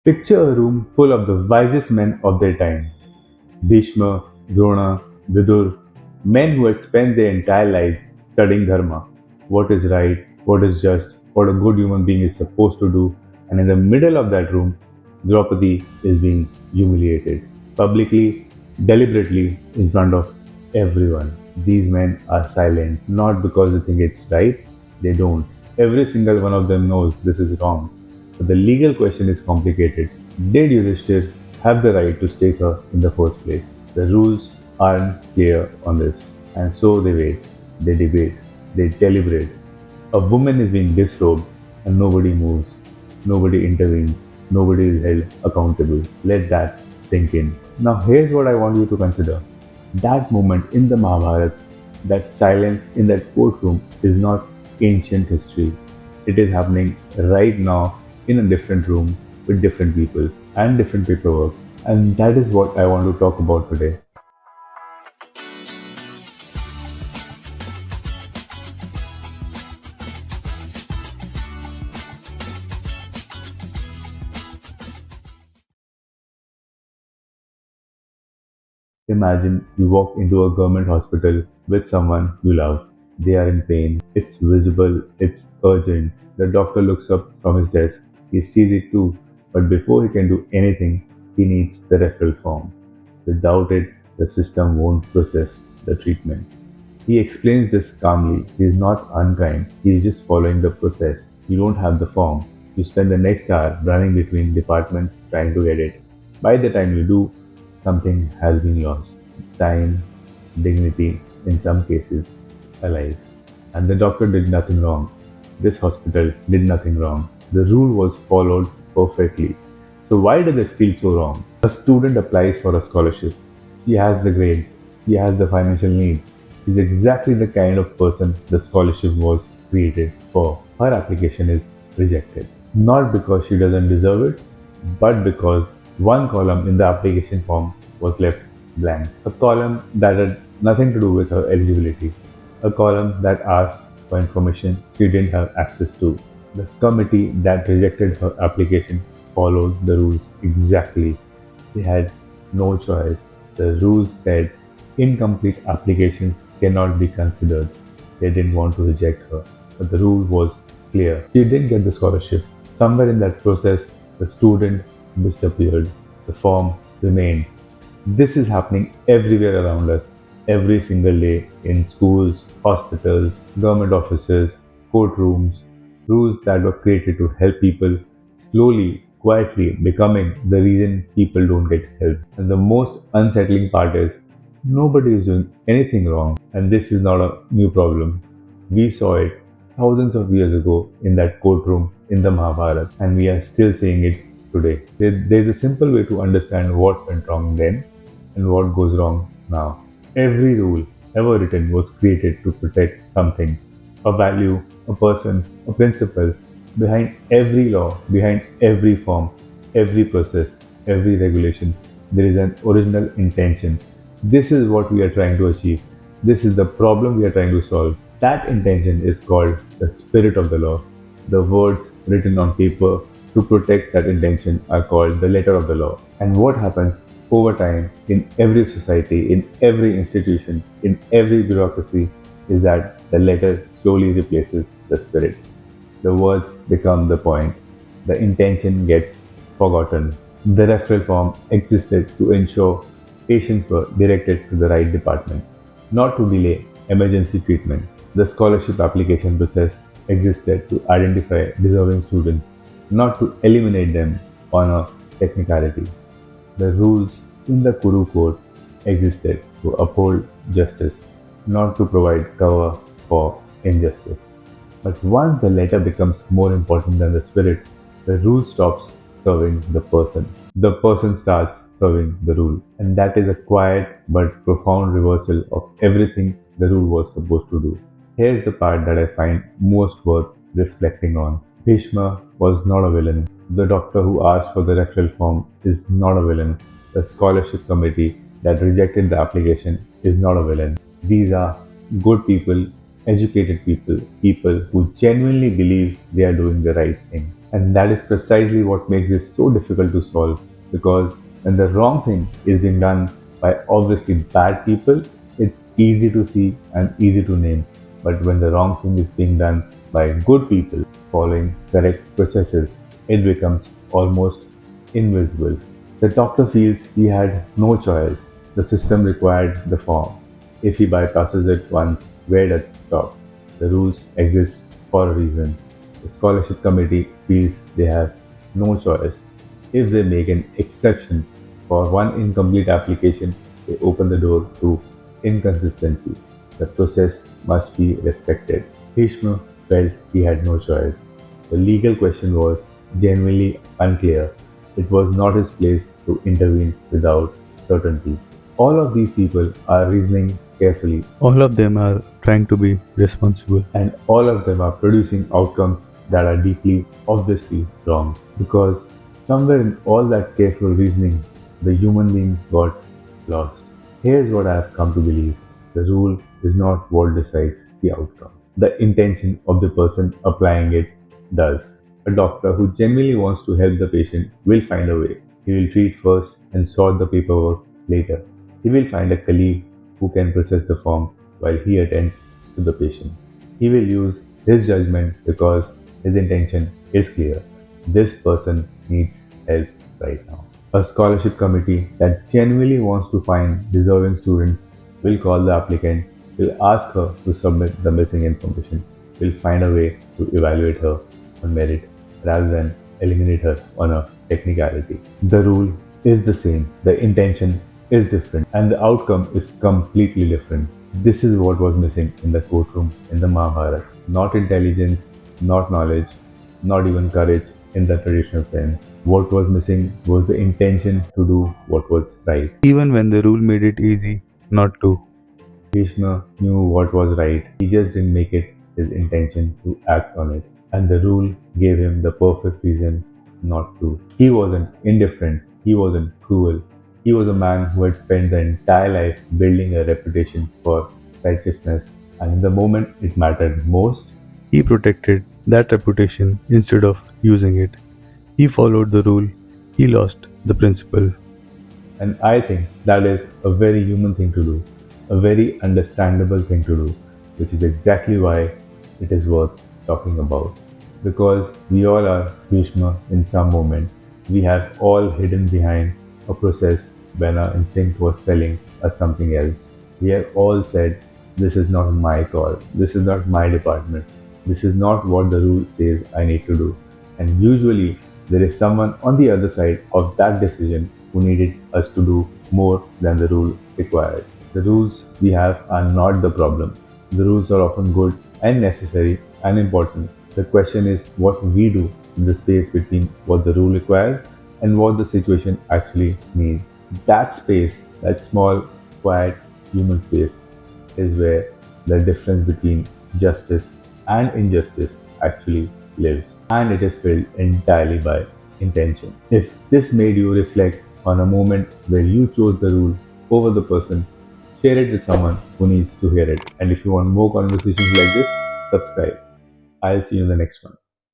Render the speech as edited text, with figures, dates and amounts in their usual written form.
Picture a room full of the wisest men of their time: Bhishma, Drona, Vidur, men who had spent their entire lives studying Dharma, what is right, what is just, what a good human being is supposed to do, and in the middle of that room, Draupadi is being humiliated publicly, deliberately, in front of everyone. These men are silent, not because they think it's right, they don't. Every single one of them knows this is wrong. But the legal question is complicated. Did Yudhishthir have the right to stake her in the first place? The rules aren't clear on this, and so they wait, they debate, they deliberate. A woman is being disrobed, and nobody moves, nobody intervenes, nobody is held accountable. Let that sink in. Now, here's what I want you to consider. That moment in the Mahabharata, that silence in that courtroom is not ancient history. It is happening right now in a different room with different people and different paperwork. And that is what I want to talk about today. Imagine you walk into a government hospital with someone you love. They are in pain. It's visible, it's urgent. The doctor looks up from his desk. He sees it too. But before he can do anything, he needs the referral form. Without it, the system won't process the treatment. He explains this calmly. He is not unkind. He is just following the process. You don't have the form. You spend the next hour running between departments trying to get it. By the time you do, something has been lost: time, dignity, in some cases, a life. And the doctor did nothing wrong. This hospital did nothing wrong. The rule was followed perfectly. So, why does it feel so wrong? A student applies for a scholarship. He has the grades, he has the financial need. He's exactly the kind of person the scholarship was created for. Her application is rejected. Not because she doesn't deserve it, but because one column in the application form was left blank. A column that had nothing to do with her eligibility. A column that asked for information she didn't have access to. The committee that rejected her application followed the rules exactly. They had no choice. The rules said incomplete applications cannot be considered. They didn't want to reject her, but the rule was clear. She didn't get the scholarship. Somewhere in that process, the student disappeared. The form remained. This is happening everywhere around us, every single day in schools, hospitals, government offices, courtrooms. Rules that were created to help people slowly, quietly becoming the reason people don't get help. And the most unsettling part is nobody is doing anything wrong, and this is not a new problem. We saw it thousands of years ago in that courtroom in the Mahabharata, and we are still seeing it today. There's a simple way to understand what went wrong then and what goes wrong now. Every rule ever written was created to protect something: a value, a person, a principle. Behind every law, behind every form, every process, every regulation, there is an original intention. This is what we are trying to achieve. This is the problem we are trying to solve. That intention is called the spirit of the law. The words written on paper to protect that intention are called the letter of the law. And what happens over time in every society, in every institution, in every bureaucracy is that the letter slowly replaces the spirit. The words become the point. The intention gets forgotten. The referral form existed to ensure patients were directed to the right department, not to delay emergency treatment. The scholarship application process existed to identify deserving students, not to eliminate them on a technicality. The rules in the Kuru court existed to uphold justice, not to provide cover for injustice. But once the letter becomes more important than the spirit, the rule stops serving the person. The person starts serving the rule. And that is a quiet but profound reversal of everything the rule was supposed to do. Here's the part that I find most worth reflecting on. Bhishma was not a villain. The doctor who asked for the referral form is not a villain. The scholarship committee that rejected the application is not a villain. These are good people, educated people, people who genuinely believe they are doing the right thing. And that is precisely what makes this so difficult to solve. Because when the wrong thing is being done by obviously bad people, it's easy to see and easy to name. But when the wrong thing is being done by good people following correct processes, it becomes almost invisible. The doctor feels he had no choice. The system required the form. If he bypasses it once, where does it stop? The rules exist for a reason. The scholarship committee feels they have no choice. If they make an exception for one incomplete application, they open the door to inconsistency. The process must be respected. Bhishma felt he had no choice. The legal question was genuinely unclear. It was not his place to intervene without certainty. All of these people are reasoning carefully, All of them are trying to be responsible. and all of them are producing outcomes that are deeply, obviously wrong. Because somewhere in all that careful reasoning, the human being got lost. Here's what I have come to believe: the rule is not what decides the outcome, the intention of the person applying it does. A doctor who genuinely wants to help the patient will find a way. He will treat first and sort the paperwork later. He will find a colleague who can process the form while he attends to the patient. He will use his judgment because his intention is clear. This person needs help right now. A scholarship committee that genuinely wants to find deserving students will call the applicant, will ask her to submit the missing information, will find a way to evaluate her on merit rather than eliminate her on a technicality. The rule is the same, the intention is different, and the outcome is completely different. This is what was missing in the courtroom in the Mahabharata. Not intelligence, not knowledge, not even courage in the traditional sense. What was missing was the intention to do what was right. Even when the rule made it easy not to. Bhishma knew what was right, he just didn't make it his intention to act on it. And the rule gave him the perfect reason not to. He wasn't indifferent, he wasn't cruel. He was a man who had spent the entire life building a reputation for righteousness, and in the moment it mattered most, He protected that reputation instead of using it. He followed the rule. He lost the principle. and I think that is a very human thing to do, a very understandable thing to do, which is exactly why it is worth talking about. Because we all are Bhishma in some moment. We have all hidden behind a process when our instinct was telling us something else. We have all said, "This is not my call, this is not my department, this is not what the rule says I need to do." And usually, there is someone on the other side of that decision who needed us to do more than the rule required. The rules we have are not the problem. The rules are often good and necessary and important. The question is what we do in the space between what the rule requires and what the situation actually needs. That space, that small, quiet human space, is where the difference between justice and injustice actually lives. And it is filled entirely by intention. If this made you reflect on a moment where you chose the rule over the person, share it with someone who needs to hear it. And if you want more conversations like this, subscribe. I'll see you in the next one.